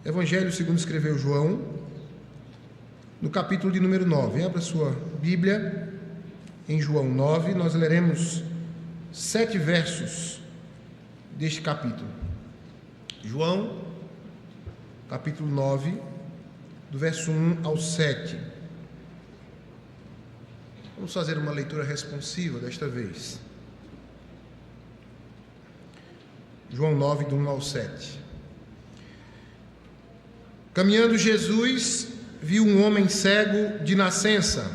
Evangelho segundo escreveu João, no capítulo de número 9. Abra sua Bíblia em João 9, nós leremos 7 versos deste capítulo. João, capítulo 9, do verso 1 ao 7. Vamos fazer uma leitura responsiva desta vez. João 9, do 1 ao 7. Caminhando Jesus, viu um homem cego de nascença.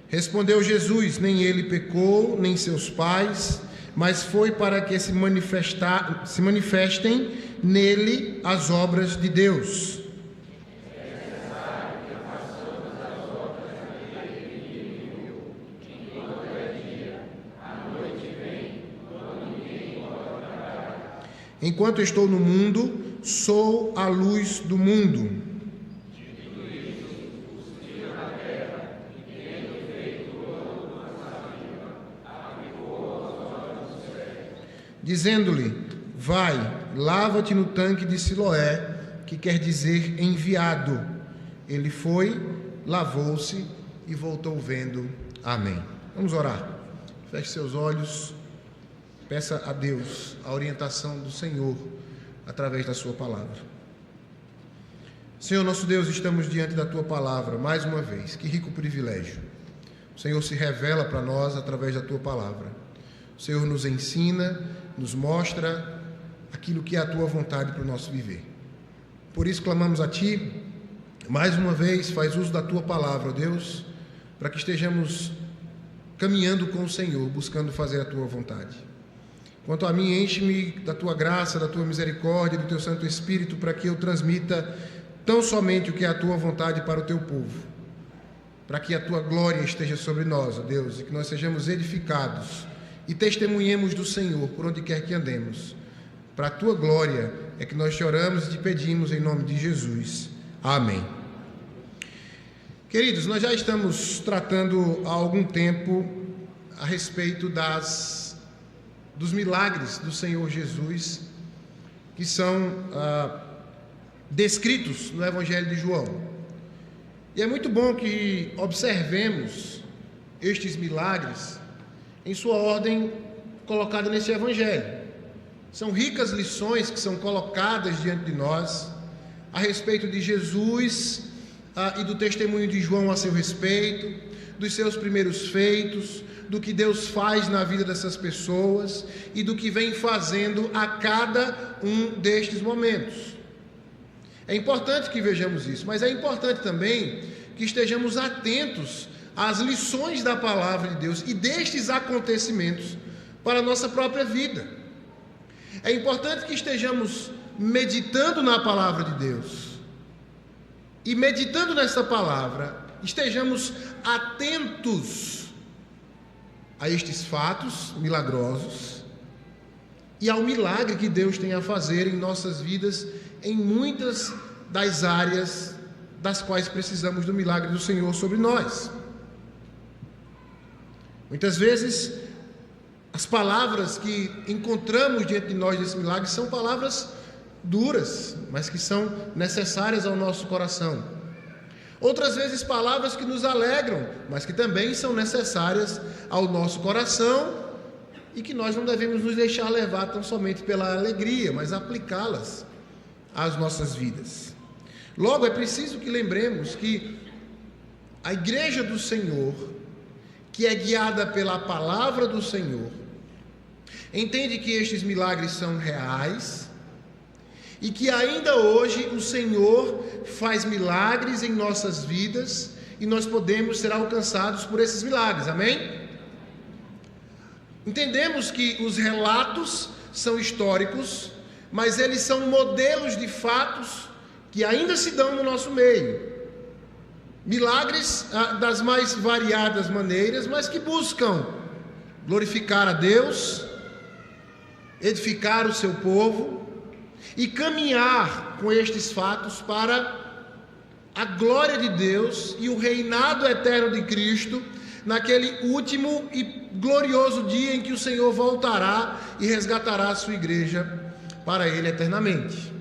Respondeu Jesus: nem ele pecou, nem seus pais, mas foi para que se manifestem nele as obras de Deus. Enquanto estou no mundo, sou a luz do mundo. Dizendo-lhe: vai, lava-te no tanque de Siloé, que quer dizer enviado. Ele foi, lavou-se e voltou vendo. Amém. Vamos orar. Feche seus olhos. Peça a Deus a orientação do Senhor através da sua palavra. Senhor nosso Deus, estamos diante da tua palavra mais uma vez. Que rico privilégio. O Senhor se revela para nós através da tua palavra. O Senhor nos ensina, nos mostra aquilo que é a tua vontade para o nosso viver. Por isso clamamos a ti, mais uma vez, faz uso da tua palavra, ó Deus, para que estejamos caminhando com o Senhor, buscando fazer a tua vontade. Quanto a mim, enche-me da tua graça, da tua misericórdia, do teu Santo Espírito, para que eu transmita tão somente o que é a tua vontade para o teu povo, para que a tua glória esteja sobre nós, ó Deus, e que nós sejamos edificados e testemunhemos do Senhor por onde quer que andemos. Para a tua glória é que nós te oramos e te pedimos em nome de Jesus. Amém. Queridos, nós já estamos tratando há algum tempo a respeito dos milagres do Senhor Jesus, que são descritos no Evangelho de João. E é muito bom que observemos estes milagres em sua ordem colocada nesse Evangelho. São ricas lições que são colocadas diante de nós a respeito de Jesus e do testemunho de João a seu respeito, dos seus primeiros feitos, do que Deus faz na vida dessas pessoas e do que vem fazendo a cada um destes momentos. É importante que vejamos isso, mas é importante também que estejamos atentos às lições da palavra de Deus e destes acontecimentos para a nossa própria vida. É importante que estejamos meditando na palavra de Deus e, meditando nessa palavra, estejamos atentos a estes fatos milagrosos e ao milagre que Deus tem a fazer em nossas vidas, em muitas das áreas das quais precisamos do milagre do Senhor sobre nós. Muitas vezes, as palavras que encontramos diante de nós desse milagre são palavras duras, mas que são necessárias ao nosso coração. Outras vezes palavras que nos alegram, mas que também são necessárias ao nosso coração e que nós não devemos nos deixar levar tão somente pela alegria, mas aplicá-las às nossas vidas. Logo, é preciso que lembremos que a igreja do Senhor, que é guiada pela palavra do Senhor, entende que estes milagres são reais e que ainda hoje o Senhor faz milagres em nossas vidas e nós podemos ser alcançados por esses milagres, amém? Entendemos que os relatos são históricos, mas eles são modelos de fatos que ainda se dão no nosso meio. Milagres das mais variadas maneiras, mas que buscam glorificar a Deus, edificar o seu povo e caminhar com estes fatos para a glória de Deus e o reinado eterno de Cristo naquele último e glorioso dia em que o Senhor voltará e resgatará a sua igreja para Ele eternamente.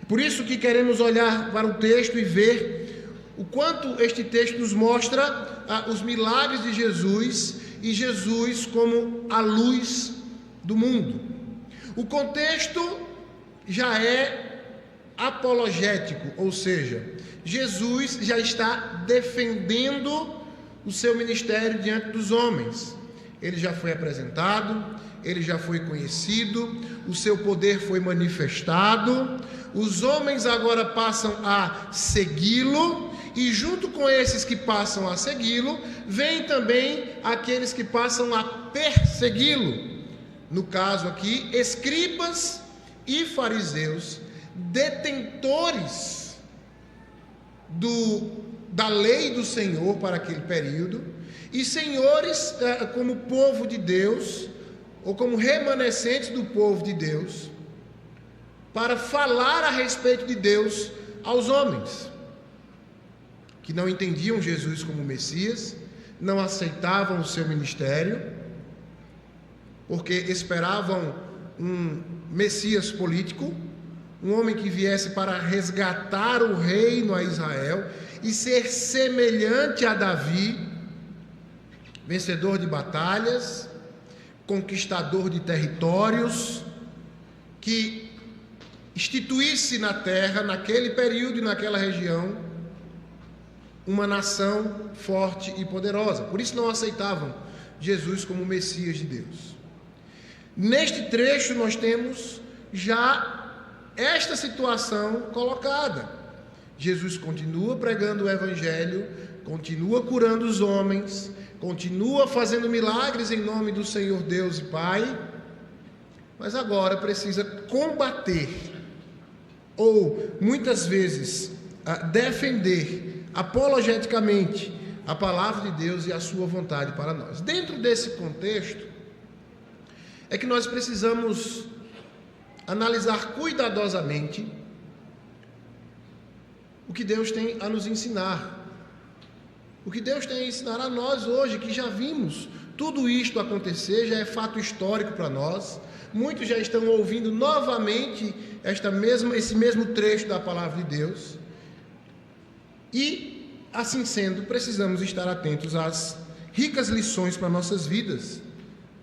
Por isso que queremos olhar para o texto e ver o quanto este texto nos mostra os milagres de Jesus e Jesus como a luz do mundo. O contexto já é apologético, ou seja, Jesus já está defendendo o seu ministério diante dos homens. Ele já foi apresentado, ele já foi conhecido, o seu poder foi manifestado, os homens agora passam a segui-lo, e junto com esses que passam a segui-lo, vem também aqueles que passam a persegui-lo. No caso aqui, escribas e fariseus, detentores da lei do Senhor para aquele período, e senhores como povo de Deus, ou como remanescentes do povo de Deus, para falar a respeito de Deus aos homens, que não entendiam Jesus como Messias, não aceitavam o seu ministério, porque esperavam um Messias político, um homem que viesse para resgatar o reino a Israel e ser semelhante a Davi, vencedor de batalhas, conquistador de territórios, que instituísse na terra, naquele período e naquela região, uma nação forte e poderosa. Por isso não aceitavam Jesus como Messias de Deus. Neste trecho nós temos já esta situação colocada. Jesus continua pregando o Evangelho, continua curando os homens, continua fazendo milagres em nome do Senhor Deus e Pai, mas agora precisa combater, ou muitas vezes defender apologeticamente a palavra de Deus e a sua vontade para nós. Dentro desse contexto é que nós precisamos analisar cuidadosamente o que Deus tem a nos ensinar. O que Deus tem a ensinar a nós hoje, que já vimos tudo isto acontecer, já é fato histórico para nós. Muitos já estão ouvindo novamente esse mesmo trecho da palavra de Deus. E, assim sendo, precisamos estar atentos às ricas lições para nossas vidas,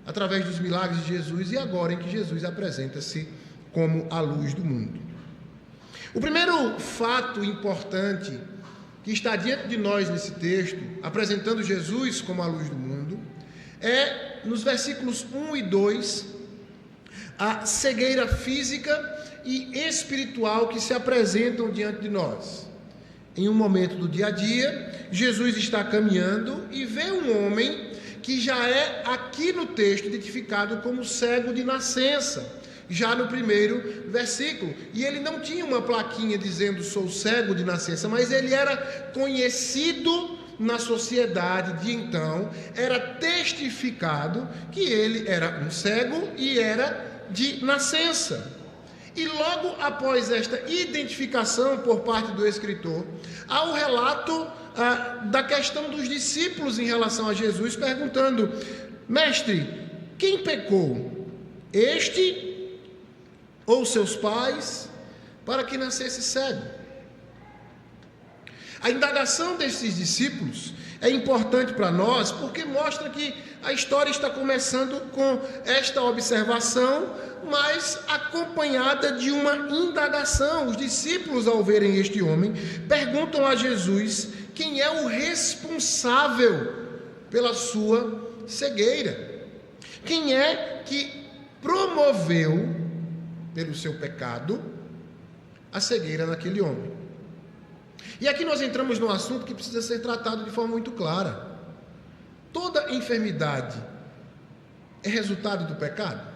através dos milagres de Jesus e agora em que Jesus apresenta-se como a luz do mundo. O primeiro fato importante que está diante de nós nesse texto, apresentando Jesus como a luz do mundo, é nos versículos 1 e 2, a cegueira física e espiritual que se apresentam diante de nós. Em um momento do dia a dia, Jesus está caminhando e vê um homem que já é aqui no texto identificado como cego de nascença, já no primeiro versículo. E ele não tinha uma plaquinha dizendo sou cego de nascença, mas ele era conhecido na sociedade de então, era testificado que ele era um cego e era de nascença. E logo após esta identificação por parte do escritor, há o relato da questão dos discípulos em relação a Jesus, perguntando: mestre, quem pecou? Este ou seus pais, para que nascesse cego? A indagação desses discípulos é importante para nós, porque mostra que a história está começando com esta observação, mas acompanhada de uma indagação. Os discípulos, ao verem este homem, perguntam a Jesus quem é o responsável pela sua cegueira. Quem é que promoveu, pelo seu pecado, a cegueira naquele homem? E aqui nós entramos num assunto que precisa ser tratado de forma muito clara. Toda enfermidade é resultado do pecado?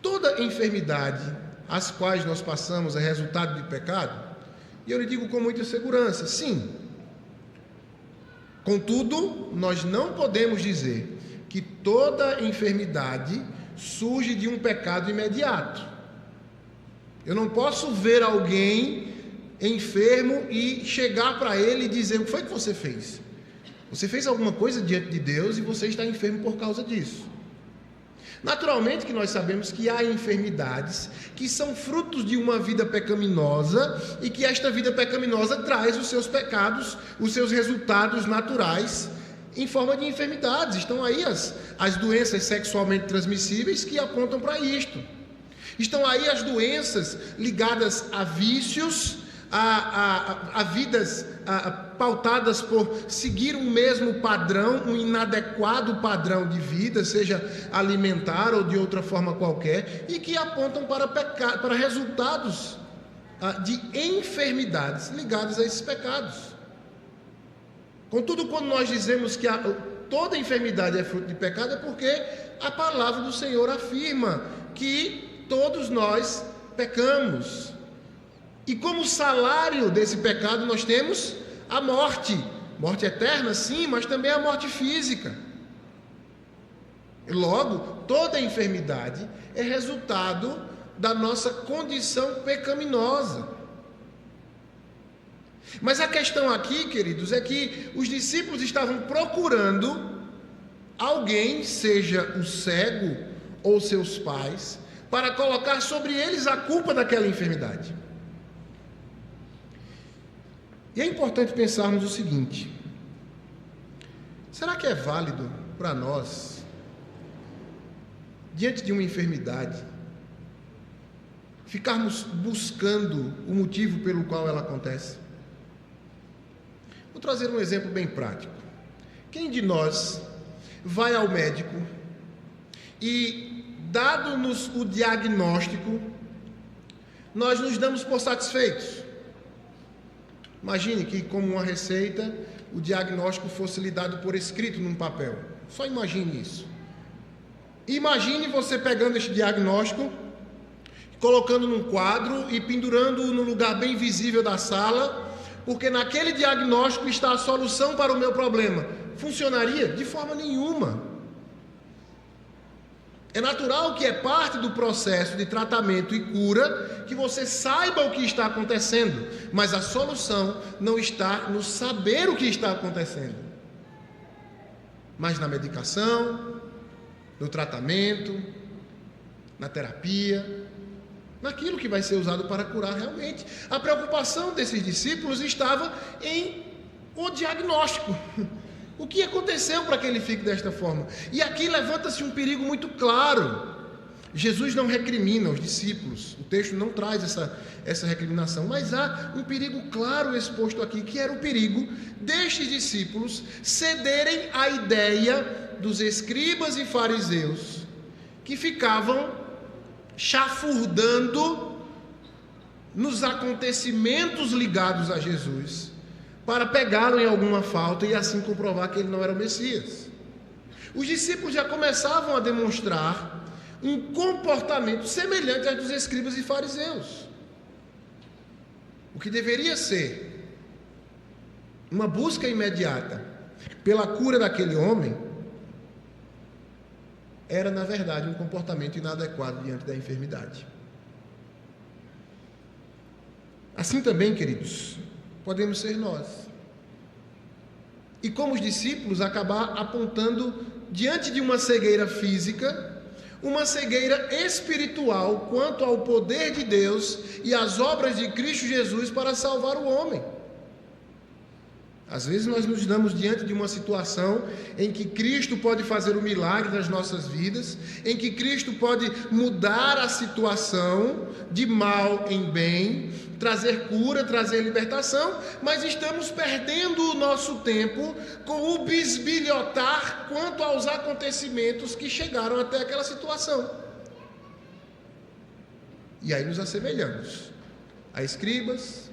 Toda enfermidade às quais nós passamos é resultado de pecado? E eu lhe digo com muita segurança, sim. Contudo, nós não podemos dizer que toda enfermidade surge de um pecado imediato. Eu não posso ver alguém enfermo e chegar para ele e dizer: o que foi que você fez? Você fez alguma coisa diante de Deus e você está enfermo por causa disso. Naturalmente que nós sabemos que há enfermidades que são frutos de uma vida pecaminosa e que esta vida pecaminosa traz os seus pecados, os seus resultados naturais em forma de enfermidades. Estão aí as doenças sexualmente transmissíveis que apontam para isto. Estão aí as doenças ligadas a vícios, a vidas pautadas por seguir um mesmo padrão, um inadequado padrão de vida, seja alimentar ou de outra forma qualquer, e que apontam para resultados de enfermidades ligadas a esses pecados. Contudo, quando nós dizemos que toda enfermidade é fruto de pecado, é porque a palavra do Senhor afirma que todos nós pecamos. E como salário desse pecado nós temos a morte. Morte eterna, sim, mas também a morte física. Logo, toda enfermidade é resultado da nossa condição pecaminosa. Mas a questão aqui, queridos, é que os discípulos estavam procurando alguém, seja o cego ou seus pais, para colocar sobre eles a culpa daquela enfermidade. E é importante pensarmos o seguinte: será que é válido para nós, diante de uma enfermidade, ficarmos buscando o motivo pelo qual ela acontece? Vou trazer um exemplo bem prático. Quem de nós vai ao médico e, dado-nos o diagnóstico, nós nos damos por satisfeitos? Imagine que, como uma receita, o diagnóstico fosse lhe dado por escrito num papel. Só imagine isso. Imagine você pegando este diagnóstico, colocando num quadro e pendurando-o no lugar bem visível da sala, porque naquele diagnóstico está a solução para o meu problema. Funcionaria? De forma nenhuma. É natural que é parte do processo de tratamento e cura que você saiba o que está acontecendo, mas a solução não está no saber o que está acontecendo, mas na medicação, no tratamento, na terapia, naquilo que vai ser usado para curar realmente. A preocupação desses discípulos estava em o diagnóstico. O que aconteceu para que ele fique desta forma? E aqui levanta-se um perigo muito claro. Jesus não recrimina os discípulos, o texto não traz essa recriminação, mas há um perigo claro exposto aqui, que era o perigo destes discípulos cederem à ideia dos escribas e fariseus, que ficavam chafurdando nos acontecimentos ligados a Jesus, para pegá-lo em alguma falta e assim comprovar que ele não era o Messias. Os discípulos já começavam a demonstrar um comportamento semelhante ao dos escribas e fariseus. O que deveria ser uma busca imediata pela cura daquele homem, era na verdade um comportamento inadequado diante da enfermidade. Assim também, queridos, podemos ser nós. E como os discípulos, acabar apontando diante de uma cegueira física, uma cegueira espiritual quanto ao poder de Deus e às obras de Cristo Jesus para salvar o homem. Às vezes nós nos damos diante de uma situação em que Cristo pode fazer o milagre nas nossas vidas, em que Cristo pode mudar a situação de mal em bem, trazer cura, trazer libertação, mas estamos perdendo o nosso tempo com o bisbilhotar quanto aos acontecimentos que chegaram até aquela situação. E aí nos assemelhamos a escribas,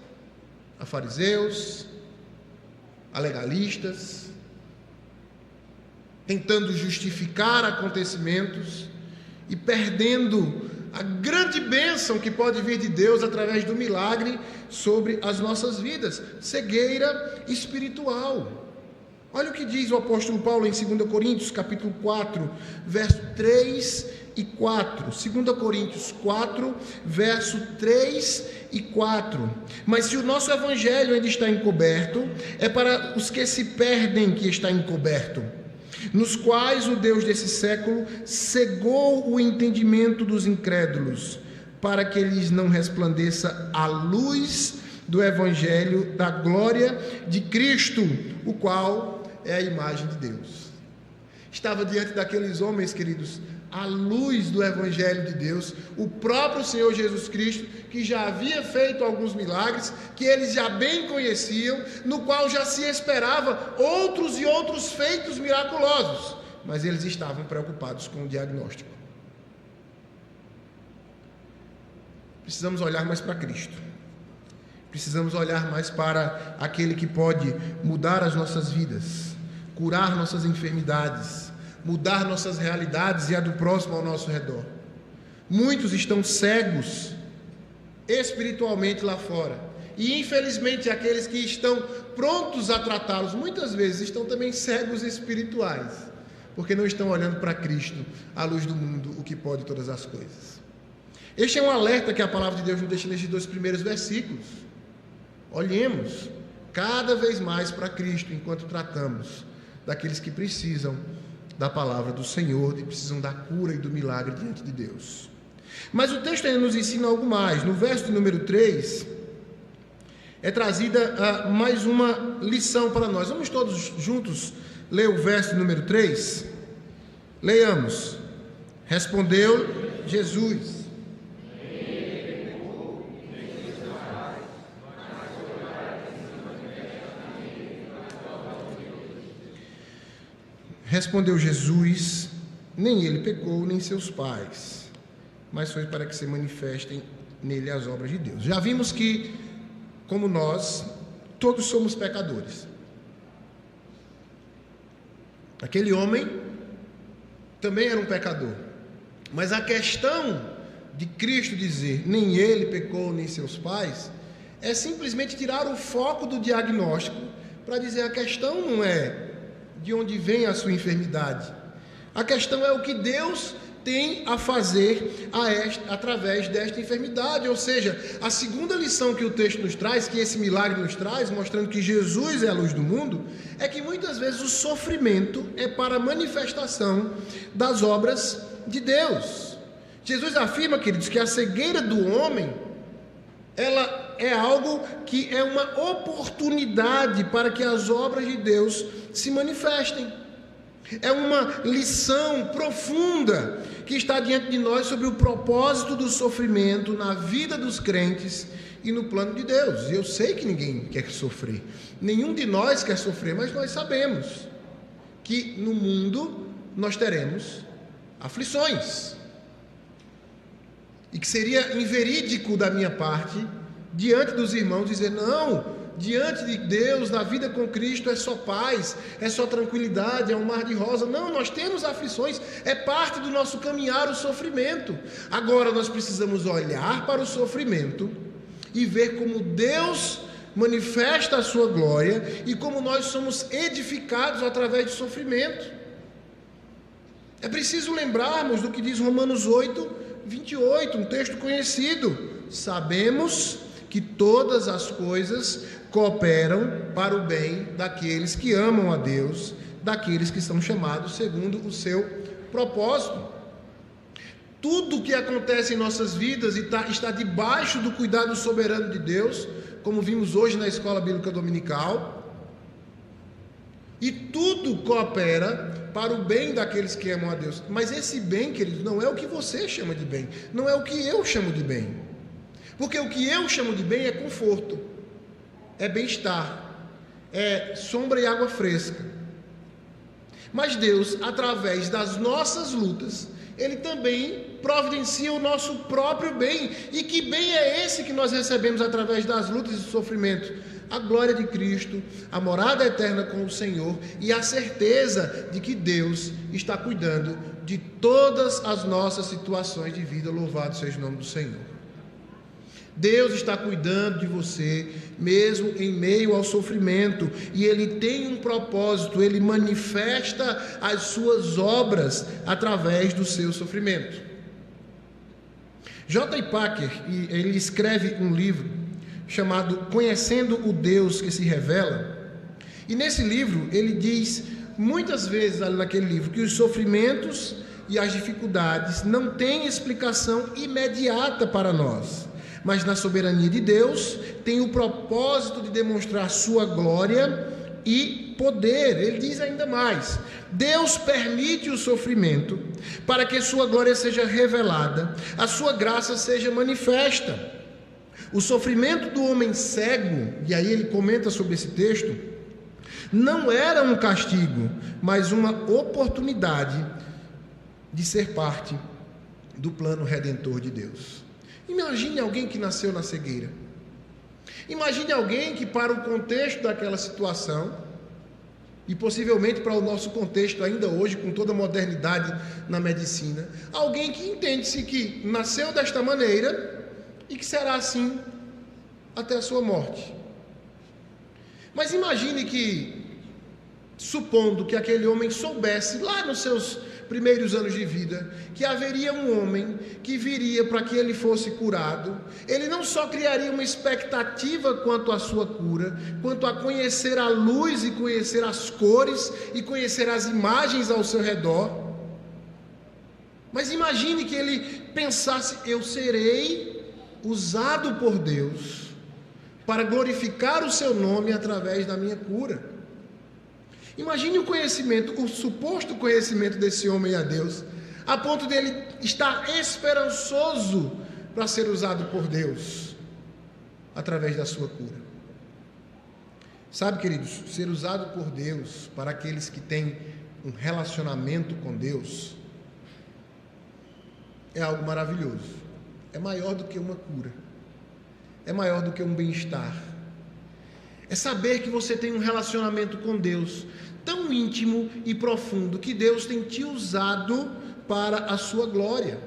a fariseus, a legalistas, tentando justificar acontecimentos e perdendo a grande bênção que pode vir de Deus através do milagre sobre as nossas vidas, cegueira espiritual. Olha o que diz o apóstolo Paulo em 2 Coríntios, capítulo 4, verso 3 e 4. 2 Coríntios 4, verso 3 e 4. Mas se o nosso evangelho ainda está encoberto, é para os que se perdem que está encoberto, nos quais o Deus desse século cegou o entendimento dos incrédulos, para que lhes não resplandeça a luz do evangelho da glória de Cristo, o qual é a imagem de Deus. Estava diante daqueles homens, queridos, a luz do evangelho de Deus, o próprio Senhor Jesus Cristo, que já havia feito alguns milagres, que eles já bem conheciam, no qual já se esperava outros e outros feitos miraculosos, mas eles estavam preocupados com o diagnóstico. Precisamos olhar mais para Cristo. Precisamos olhar mais para aquele que pode mudar as nossas vidas, curar nossas enfermidades, mudar nossas realidades e a do próximo ao nosso redor. Muitos estão cegos espiritualmente lá fora, e infelizmente aqueles que estão prontos a tratá-los, muitas vezes estão também cegos espirituais, porque não estão olhando para Cristo, a luz do mundo, o que pode todas as coisas. Este é um alerta que a palavra de Deus nos deixa nesses 2 primeiros versículos. Olhemos cada vez mais para Cristo enquanto tratamos daqueles que precisam da palavra do Senhor e precisam da cura e do milagre diante de Deus. Mas o texto ainda nos ensina algo mais. No verso de número 3 é trazida mais uma lição para nós. Vamos todos juntos ler o verso de número 3? Leiamos. Respondeu Jesus: Respondeu Jesus: nem ele pecou, nem seus pais, mas foi para que se manifestem nele as obras de Deus. Já vimos que, como nós, todos somos pecadores. Aquele homem também era um pecador, mas a questão de Cristo dizer nem ele pecou, nem seus pais, é simplesmente tirar o foco do diagnóstico para dizer a questão não é de onde vem a sua enfermidade. A questão é o que Deus tem a fazer através desta enfermidade. Ou seja, a segunda lição que o texto nos traz, que esse milagre nos traz, mostrando que Jesus é a luz do mundo, é que muitas vezes o sofrimento é para a manifestação das obras de Deus. Jesus afirma, queridos, que a cegueira do homem, ela é algo que é uma oportunidade para que as obras de Deus se manifestem. É uma lição profunda que está diante de nós sobre o propósito do sofrimento na vida dos crentes e no plano de Deus. Eu sei que ninguém quer sofrer, nenhum de nós quer sofrer, mas nós sabemos que no mundo nós teremos aflições, e que seria inverídico da minha parte, diante dos irmãos, dizer: não, diante de Deus, na vida com Cristo, é só paz, é só tranquilidade, é um mar de rosa. Não, nós temos aflições, é parte do nosso caminhar o sofrimento. Agora nós precisamos olhar para o sofrimento e ver como Deus manifesta a sua glória e como nós somos edificados através do sofrimento. É preciso lembrarmos do que diz Romanos 8:28, um texto conhecido: sabemos que todas as coisas cooperam para o bem daqueles que amam a Deus, daqueles que são chamados segundo o seu propósito. Tudo o que acontece em nossas vidas está debaixo do cuidado soberano de Deus, como vimos hoje na escola bíblica dominical, e tudo coopera para o bem daqueles que amam a Deus. Mas esse bem, queridos, não é o que você chama de bem, não é o que eu chamo de bem, porque o que eu chamo de bem é conforto, é bem-estar, é sombra e água fresca. Mas Deus, através das nossas lutas, Ele também providencia o nosso próprio bem. E que bem é esse que nós recebemos através das lutas e do sofrimento? A glória de Cristo, a morada eterna com o Senhor e a certeza de que Deus está cuidando de todas as nossas situações de vida. Louvado seja o nome do Senhor. Deus está cuidando de você, mesmo em meio ao sofrimento, e Ele tem um propósito, Ele manifesta as suas obras através do seu sofrimento. J. Packer, ele escreve um livro chamado Conhecendo o Deus que se Revela. E nesse livro ele diz muitas vezes ali naquele livro que os sofrimentos e as dificuldades não têm explicação imediata para nós, mas na soberania de Deus tem o propósito de demonstrar sua glória e poder. Ele diz ainda mais: Deus permite o sofrimento para que sua glória seja revelada, a sua graça seja manifesta. O sofrimento do homem cego, e aí ele comenta sobre esse texto, não era um castigo, mas uma oportunidade de ser parte do plano redentor de Deus. Imagine alguém que nasceu na cegueira. Imagine alguém que, para o contexto daquela situação, e possivelmente para o nosso contexto ainda hoje, com toda a modernidade na medicina, alguém que entende-se que nasceu desta maneira e que será assim até a sua morte. Mas imagine que, supondo que aquele homem soubesse, lá nos seus primeiros anos de vida, que haveria um homem que viria para que ele fosse curado, ele não só criaria uma expectativa quanto à sua cura, quanto a conhecer a luz e conhecer as cores e conhecer as imagens ao seu redor, mas imagine que ele pensasse: eu serei usado por Deus para glorificar o seu nome através da minha cura. Imagine o conhecimento, o suposto conhecimento desse homem a Deus, a ponto dele estar esperançoso para ser usado por Deus através da sua cura. Sabe, queridos, ser usado por Deus para aqueles que têm um relacionamento com Deus é algo maravilhoso. É maior do que uma cura, é maior do que um bem-estar. É saber que você tem um relacionamento com Deus tão íntimo e profundo que Deus tem te usado para a sua glória.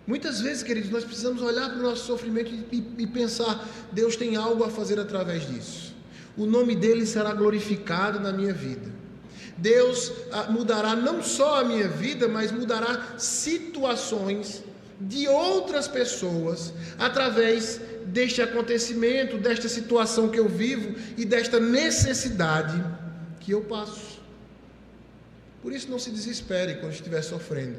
Muitas vezes, queridos, nós precisamos olhar para o nosso sofrimento e pensar: Deus tem algo a fazer através disso. O nome dele será glorificado na minha vida. Deus mudará não só a minha vida, mas mudará situações de outras pessoas através deste acontecimento, desta situação que eu vivo e desta necessidade que eu passo. Por isso, não se desespere quando estiver sofrendo.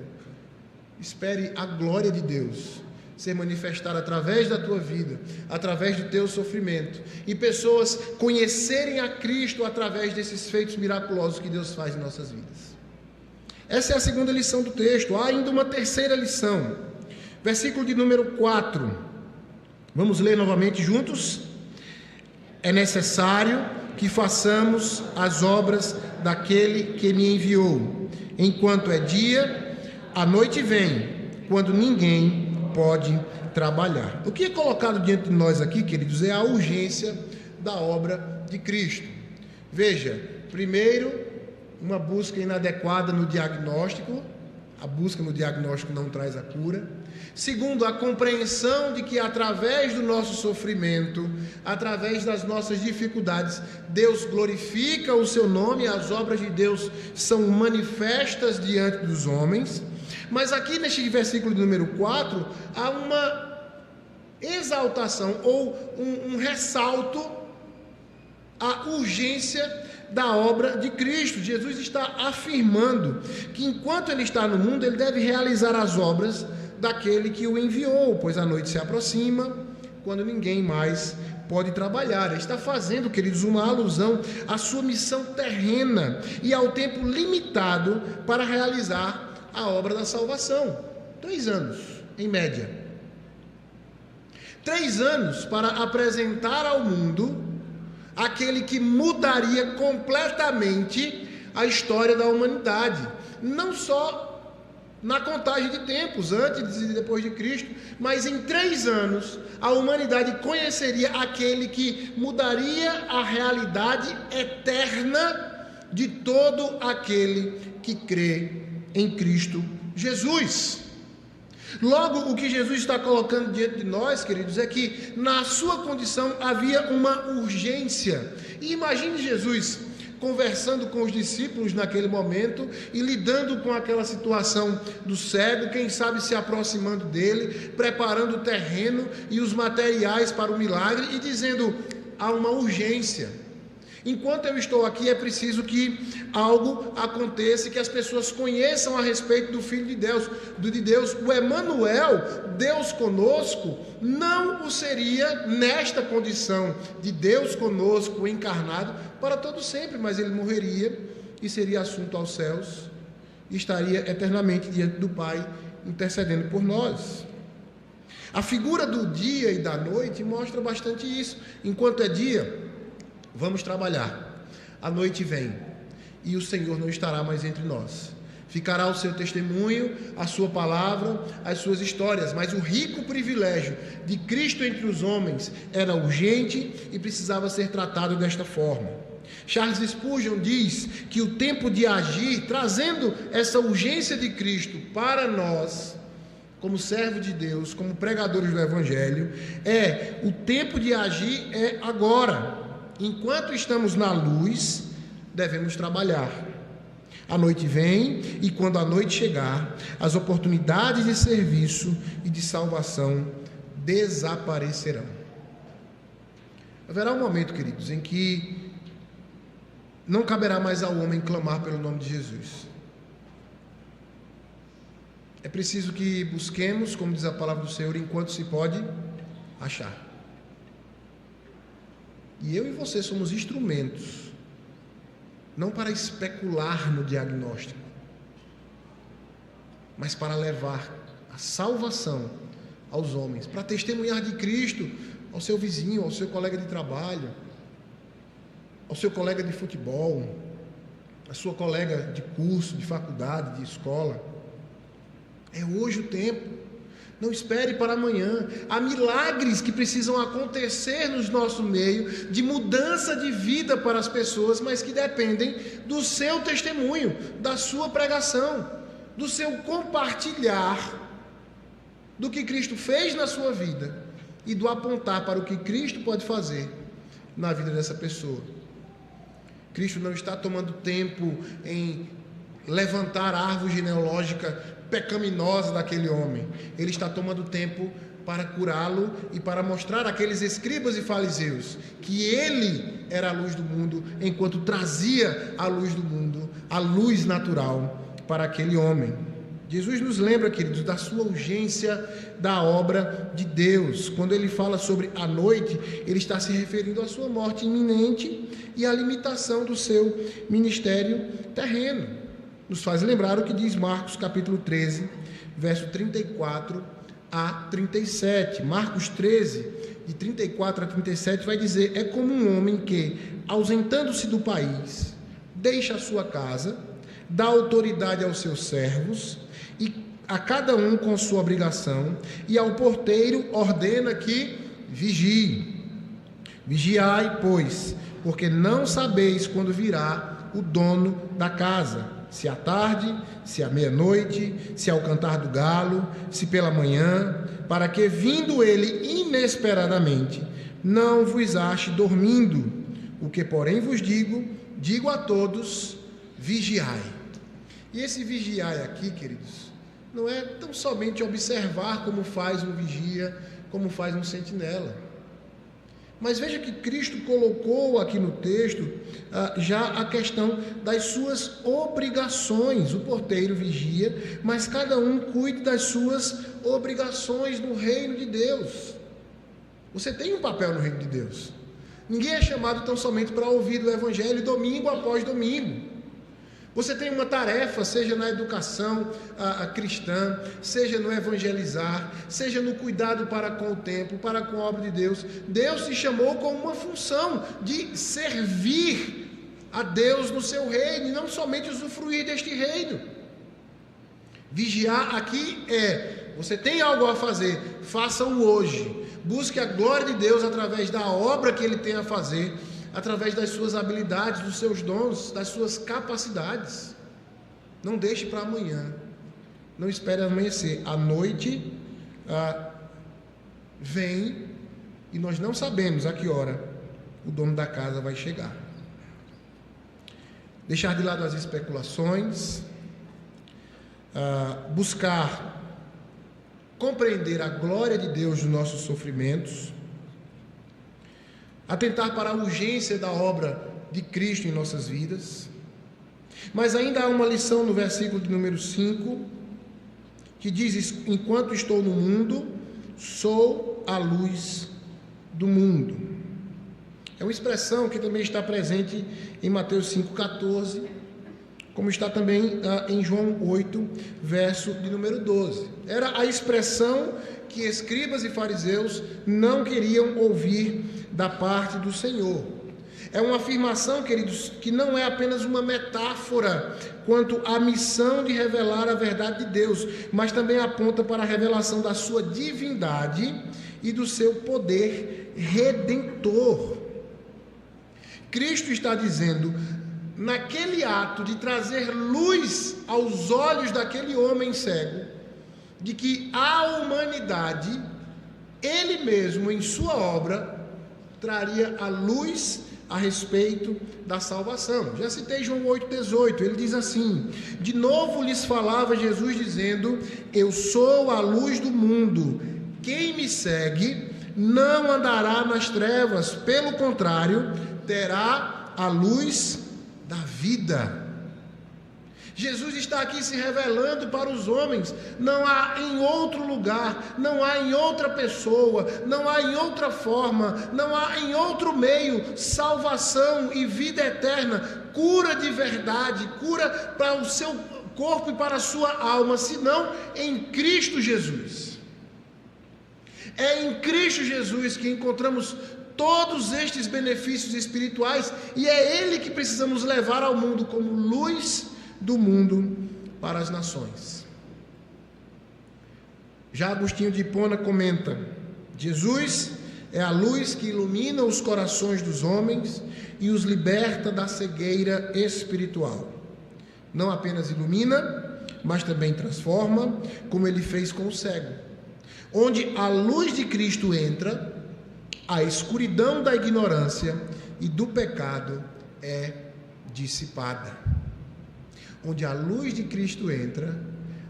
Espere a glória de Deus ser manifestada através da tua vida, através do teu sofrimento, e pessoas conhecerem a Cristo através desses feitos miraculosos que Deus faz em nossas vidas. Essa é a segunda lição do texto. Há ainda uma terceira lição. Versículo de número 4. Vamos ler novamente juntos? É necessário que façamos as obras daquele que me enviou. Enquanto é dia, a noite vem, quando ninguém pode trabalhar. O que é colocado diante de nós aqui, queridos, é a urgência da obra de Cristo. Veja, primeiro, uma busca inadequada no diagnóstico. A busca no diagnóstico não traz a cura. Segundo, a compreensão de que através do nosso sofrimento, através das nossas dificuldades, Deus glorifica o seu nome, as obras de Deus são manifestas diante dos homens. Mas aqui neste versículo número 4, há uma exaltação ou um ressalto à urgência da obra de Cristo. Jesus está afirmando que enquanto ele está no mundo, ele deve realizar as obras daquele que o enviou, pois a noite se aproxima, quando ninguém mais pode trabalhar. Ele está fazendo, queridos, uma alusão à sua missão terrena e ao tempo limitado para realizar a obra da salvação. 3 anos, em média. 3 anos para apresentar ao mundo aquele que mudaria completamente a história da humanidade. Não só na contagem de tempos, antes e depois de Cristo, mas em 3 anos a humanidade conheceria aquele que mudaria a realidade eterna de todo aquele que crê em Cristo Jesus. Logo, o que Jesus está colocando diante de nós, queridos, é que na sua condição havia uma urgência. E imagine Jesus conversando com os discípulos naquele momento e lidando com aquela situação do cego, quem sabe se aproximando dele, preparando o terreno e os materiais para o milagre e dizendo: há uma urgência. Enquanto eu estou aqui, é preciso que algo aconteça, que as pessoas conheçam a respeito do Filho de Deus. O Emanuel, Deus conosco, não o seria nesta condição de Deus conosco encarnado para todo sempre, mas ele morreria e seria assunto aos céus e estaria eternamente diante do Pai intercedendo por nós. A figura do dia e da noite mostra bastante isso. Enquanto é dia, vamos trabalhar. A noite vem e o Senhor não estará mais entre nós. Ficará o seu testemunho, a sua palavra, as suas histórias, mas o rico privilégio de Cristo entre os homens era urgente e precisava ser tratado desta forma. Charles Spurgeon diz que o tempo de agir, trazendo essa urgência de Cristo para nós, como servo de Deus, como pregadores do Evangelho, o tempo de agir é agora. Enquanto estamos na luz, devemos trabalhar. A noite vem e quando a noite chegar, as oportunidades de serviço e de salvação desaparecerão. Haverá um momento, queridos, em que não caberá mais ao homem clamar pelo nome de Jesus. É preciso que busquemos, como diz a palavra do Senhor, enquanto se pode achar. E eu e você somos instrumentos, não para especular no diagnóstico, mas para levar a salvação aos homens, para testemunhar de Cristo ao seu vizinho, ao seu colega de trabalho, ao seu colega de futebol, à sua colega de curso, de faculdade, de escola. É hoje o tempo. Não espere para amanhã. Há milagres que precisam acontecer no nosso meio, de mudança de vida para as pessoas, mas que dependem do seu testemunho, da sua pregação, do seu compartilhar do que Cristo fez na sua vida e do apontar para o que Cristo pode fazer na vida dessa pessoa. Cristo não está tomando tempo em levantar a árvore genealógica pecaminosa daquele homem. Ele está tomando tempo para curá-lo e para mostrar àqueles escribas e fariseus que ele era a luz do mundo, enquanto trazia a luz do mundo, a luz natural para aquele homem. Jesus nos lembra, queridos, da sua urgência da obra de Deus. Quando ele fala sobre a noite, ele está se referindo à sua morte iminente e à limitação do seu ministério terreno. Nos faz lembrar o que diz Marcos capítulo 13, verso 34 a 37. Marcos 13, de 34 a 37, vai dizer: é como um homem que, ausentando-se do país, deixa a sua casa, dá autoridade aos seus servos, e a cada um com sua obrigação, e ao porteiro ordena que vigie. Vigiai, pois, porque não sabeis quando virá o dono da casa, se à tarde, se à meia-noite, se ao cantar do galo, se pela manhã, para que, vindo ele inesperadamente, não vos ache dormindo. O que, porém, vos digo a todos: vigiai. E esse vigiai aqui, queridos, não é tão somente observar como faz um vigia, como faz um sentinela. Mas veja que Cristo colocou aqui no texto já a questão das suas obrigações. O porteiro vigia, mas cada um cuide das suas obrigações no reino de Deus. Você tem um papel no reino de Deus. Ninguém é chamado tão somente para ouvir o Evangelho domingo após domingo. Você tem uma tarefa, seja na educação cristã, seja no evangelizar, seja no cuidado para com o templo, para com a obra de Deus. Deus te chamou com uma função de servir a Deus no seu reino, e não somente usufruir deste reino. Vigiar aqui você tem algo a fazer, faça-o hoje. Busque a glória de Deus através da obra que Ele tem a fazer, através das suas habilidades, dos seus dons, das suas capacidades. Não deixe para amanhã. Não espere amanhecer. A noite vem e nós não sabemos a que hora o dono da casa vai chegar. deixar de lado as especulações, buscar compreender a glória de Deus nos nossos sofrimentos, atentar para a urgência da obra de Cristo em nossas vidas. Mas ainda há uma lição no versículo de número 5, que diz: enquanto estou no mundo, sou a luz do mundo. É uma expressão que também está presente em Mateus 5,14, como está também em João 8, verso de número 12. Era a expressão que escribas e fariseus não queriam ouvir da parte do Senhor. É uma afirmação, queridos, que não é apenas uma metáfora quanto à missão de revelar a verdade de Deus, mas também aponta para a revelação da sua divindade e do seu poder redentor. Cristo está dizendo, naquele ato de trazer luz aos olhos daquele homem cego, de que a humanidade, Ele mesmo em sua obra, traria a luz a respeito da salvação. Já citei João 8,18, ele diz assim: de novo lhes falava Jesus dizendo: eu sou a luz do mundo, quem me segue não andará nas trevas, pelo contrário, terá a luz da vida. Jesus está aqui se revelando para os homens. Não há em outro lugar, não há em outra pessoa, não há em outra forma, não há em outro meio salvação e vida eterna, cura de verdade, cura para o seu corpo e para a sua alma, senão em Cristo Jesus. É em Cristo Jesus que encontramos todos estes benefícios espirituais, e é Ele que precisamos levar ao mundo como luz do mundo para as nações. Já Agostinho de Hipona comenta: Jesus é a luz que ilumina os corações dos homens e os liberta da cegueira espiritual. Não apenas ilumina, mas também transforma, como ele fez com o cego. Onde a luz de Cristo entra, a escuridão da ignorância e do pecado é dissipada. Onde a luz de Cristo entra,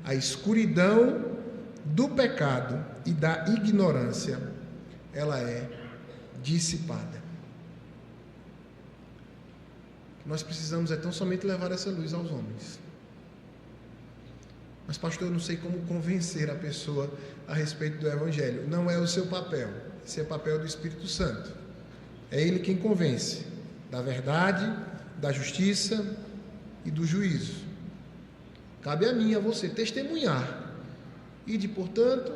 a escuridão do pecado e da ignorância, ela é dissipada. Nós precisamos tão somente levar essa luz aos homens. Mas pastor, eu não sei como convencer a pessoa a respeito do Evangelho. Não é o seu papel, esse é o papel do Espírito Santo. É Ele quem convence da verdade, da justiça e do juízo. Cabe a mim e a você testemunhar. Ide, portanto,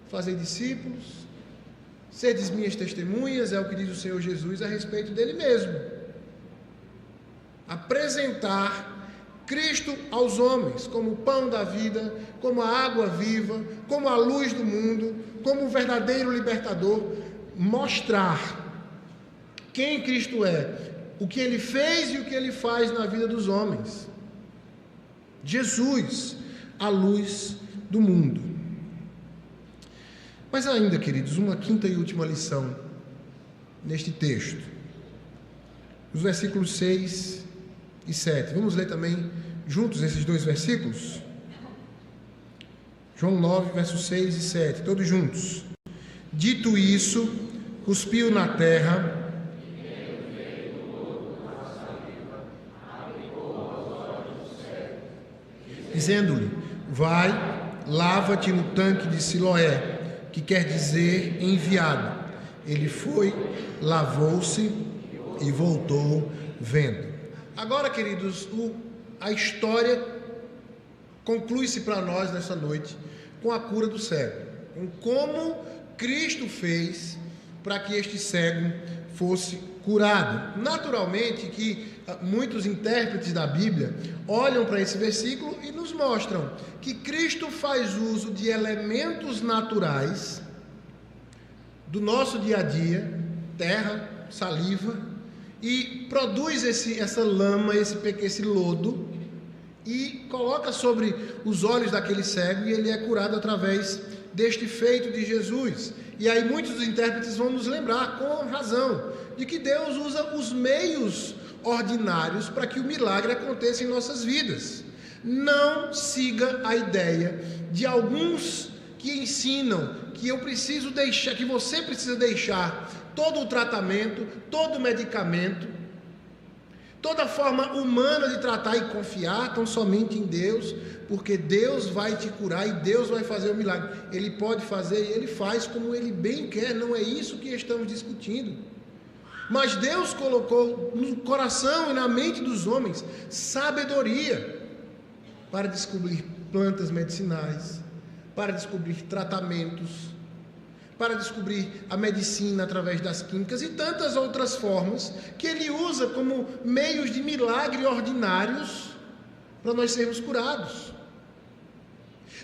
fazer discípulos, sedes minhas testemunhas, é o que diz o Senhor Jesus a respeito dele mesmo. Apresentar Cristo aos homens como o pão da vida, como a água viva, como a luz do mundo, como o verdadeiro libertador. Mostrar quem Cristo é, o que Ele fez e o que Ele faz na vida dos homens. Jesus, a luz do mundo. Mas ainda, queridos, uma quinta e última lição neste texto. Os versículos 6 e 7. Vamos ler também juntos esses dois versículos? João 9, versos 6 e 7, todos juntos. Dito isso, cuspiu na terra, dizendo-lhe: vai, lava-te no tanque de Siloé, que quer dizer enviado. Ele foi, lavou-se e voltou vendo. Agora, queridos, a história conclui-se para nós nessa noite com a cura do cego, com como Cristo fez para que este cego fosse curado. Naturalmente que muitos intérpretes da Bíblia olham para esse versículo e nos mostram que Cristo faz uso de elementos naturais do nosso dia a dia, terra, saliva, e produz essa lama, esse lodo, e coloca sobre os olhos daquele cego, e ele é curado através deste feito de Jesus. E aí muitos dos intérpretes vão nos lembrar, com razão, de que Deus usa os meios ordinários para que o milagre aconteça em nossas vidas. Não siga a ideia de alguns que ensinam que eu preciso deixar, que você precisa deixar todo o tratamento, todo o medicamento, toda forma humana de tratar e confiar tão somente em Deus, porque Deus vai te curar e Deus vai fazer o milagre. Ele pode fazer e Ele faz como Ele bem quer, não é isso que estamos discutindo. Mas Deus colocou no coração e na mente dos homens sabedoria para descobrir plantas medicinais, para descobrir tratamentos, para descobrir a medicina através das químicas e tantas outras formas que Ele usa como meios de milagre ordinários para nós sermos curados.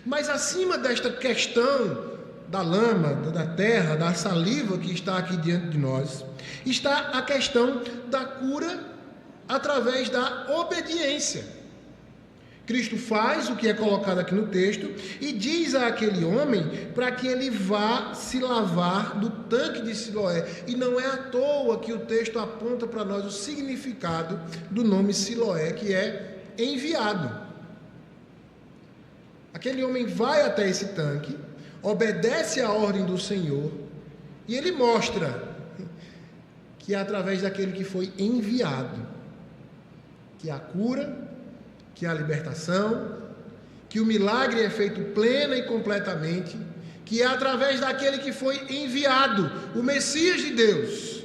Mas acima desta questão da lama, da terra, da saliva que está aqui diante de nós, está a questão da cura através da obediência. Cristo faz o que é colocado aqui no texto e diz àquele homem para que ele vá se lavar do tanque de Siloé. E não é à toa que o texto aponta para nós o significado do nome Siloé, que é enviado. Aquele homem vai até esse tanque, obedece à ordem do Senhor e ele mostra que é através daquele que foi enviado que a cura, que a libertação, que o milagre é feito plena e completamente, que é através daquele que foi enviado, o Messias de Deus,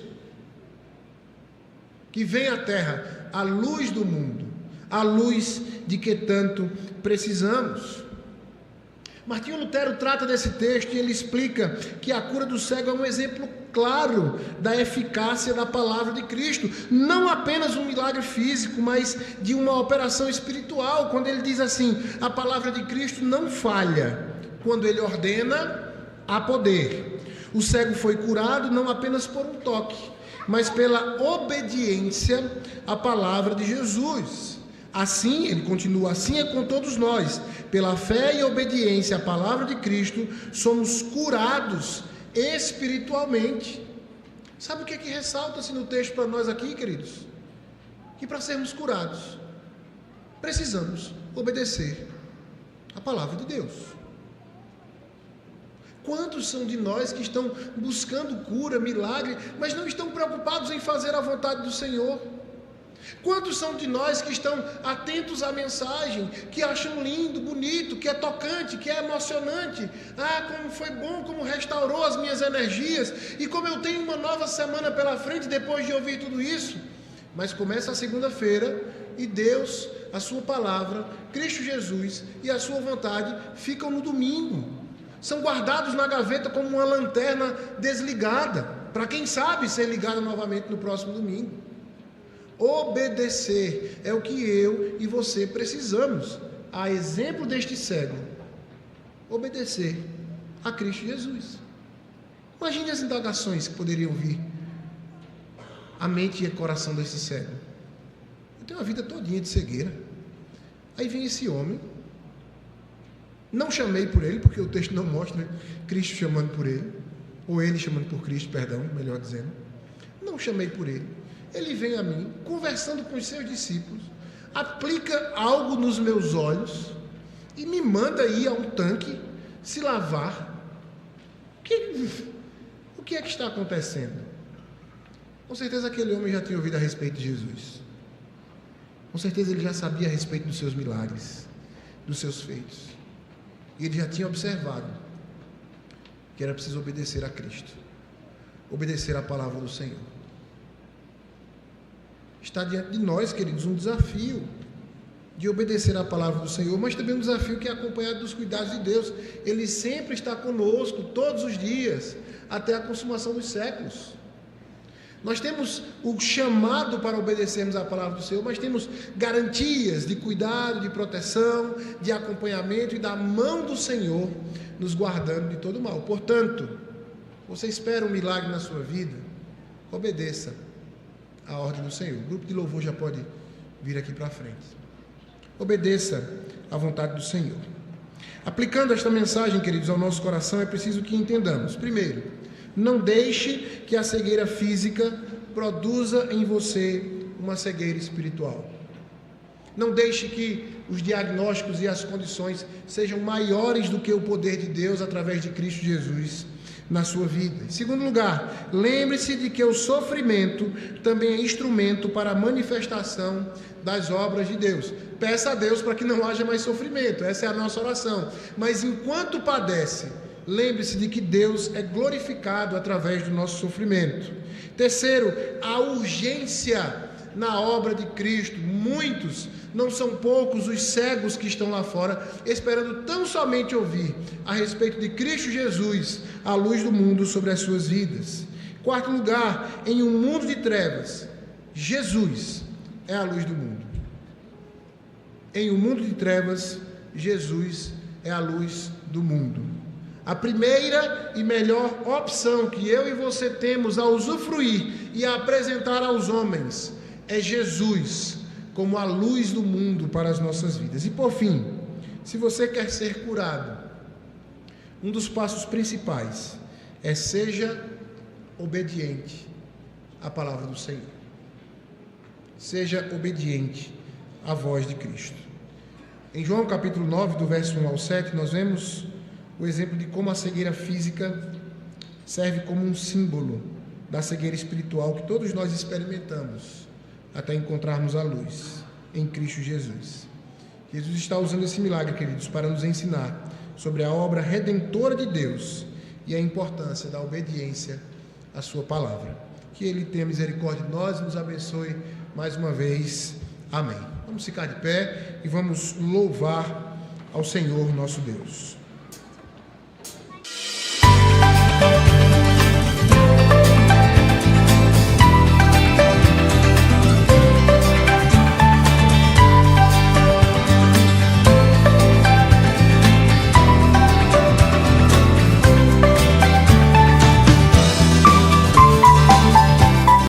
que vem à terra, a luz do mundo, a luz de que tanto precisamos. Martinho Lutero trata desse texto e ele explica que a cura do cego é um exemplo claro da eficácia da palavra de Cristo, não apenas um milagre físico, mas de uma operação espiritual, quando ele diz assim: a palavra de Cristo não falha, quando ele ordena, há poder. O cego foi curado não apenas por um toque, mas pela obediência à palavra de Jesus. Assim, ele continua, assim é com todos nós, pela fé e obediência à palavra de Cristo, somos curados espiritualmente. Sabe o que é que ressalta-se no texto para nós aqui, queridos? Que para sermos curados, precisamos obedecer à palavra de Deus. Quantos são de nós que estão buscando cura, milagre, mas não estão preocupados em fazer a vontade do Senhor? Quantos são de nós que estão atentos à mensagem, que acham lindo, bonito, que é tocante, que é emocionante? Ah, como foi bom, como restaurou as minhas energias, e como eu tenho uma nova semana pela frente depois de ouvir tudo isso. Mas começa a segunda-feira e Deus, a sua palavra, Cristo Jesus e a sua vontade ficam no domingo. São guardados na gaveta como uma lanterna desligada, para quem sabe ser ligada novamente no próximo domingo. Obedecer é o que eu e você precisamos. A exemplo deste cego, obedecer a Cristo Jesus. Imagine as indagações que poderiam vir à mente e ao coração desse cego. Eu tenho uma vida todinha de cegueira. Aí vem esse homem. Não chamei por ele, porque o texto não mostra Cristo chamando por ele, ou ele chamando por Cristo, perdão, melhor dizendo. Não chamei por ele. Ele vem a mim, conversando com os seus discípulos, aplica algo nos meus olhos e me manda ir a um tanque se lavar. O que é que está acontecendo? Com certeza aquele homem já tinha ouvido a respeito de Jesus. Com certeza ele já sabia a respeito dos seus milagres, dos seus feitos. E ele já tinha observado que era preciso obedecer a Cristo, obedecer à palavra do Senhor. Está diante de nós, queridos, um desafio de obedecer à palavra do Senhor, mas também um desafio que é acompanhado dos cuidados de Deus. Ele sempre está conosco, todos os dias, até a consumação dos séculos. Nós temos o chamado para obedecermos à palavra do Senhor, mas temos garantias de cuidado, de proteção, de acompanhamento e da mão do Senhor nos guardando de todo mal. Portanto, você espera um milagre na sua vida? Obedeça a ordem do Senhor. O grupo de louvor já pode vir aqui para frente. Obedeça à vontade do Senhor. Aplicando esta mensagem, queridos, ao nosso coração, é preciso que entendamos. Primeiro, não deixe que a cegueira física produza em você uma cegueira espiritual. Não deixe que os diagnósticos e as condições sejam maiores do que o poder de Deus através de Cristo Jesus na sua vida. Em segundo lugar, lembre-se de que o sofrimento também é instrumento para a manifestação das obras de Deus. Peça a Deus para que não haja mais sofrimento, essa é a nossa oração. Mas enquanto padece, lembre-se de que Deus é glorificado através do nosso sofrimento. Terceiro, a urgência na obra de Cristo. Muitos, não são poucos os cegos que estão lá fora, esperando tão somente ouvir a respeito de Cristo Jesus, a luz do mundo sobre as suas vidas. Quarto lugar, em um mundo de trevas, Jesus é a luz do mundo. Em um mundo de trevas, Jesus é a luz do mundo. A primeira e melhor opção que eu e você temos a usufruir e a apresentar aos homens é Jesus como a luz do mundo para as nossas vidas. E por fim, se você quer ser curado, um dos passos principais é seja obediente à palavra do Senhor. Seja obediente à voz de Cristo. Em João capítulo 9, do verso 1 ao 7, nós vemos o exemplo de como a cegueira física serve como um símbolo da cegueira espiritual que todos nós experimentamos até encontrarmos a luz em Cristo Jesus. Jesus está usando esse milagre, queridos, para nos ensinar sobre a obra redentora de Deus e a importância da obediência à sua palavra. Que Ele tenha misericórdia de nós e nos abençoe mais uma vez. Amém. Vamos ficar de pé e vamos louvar ao Senhor nosso Deus.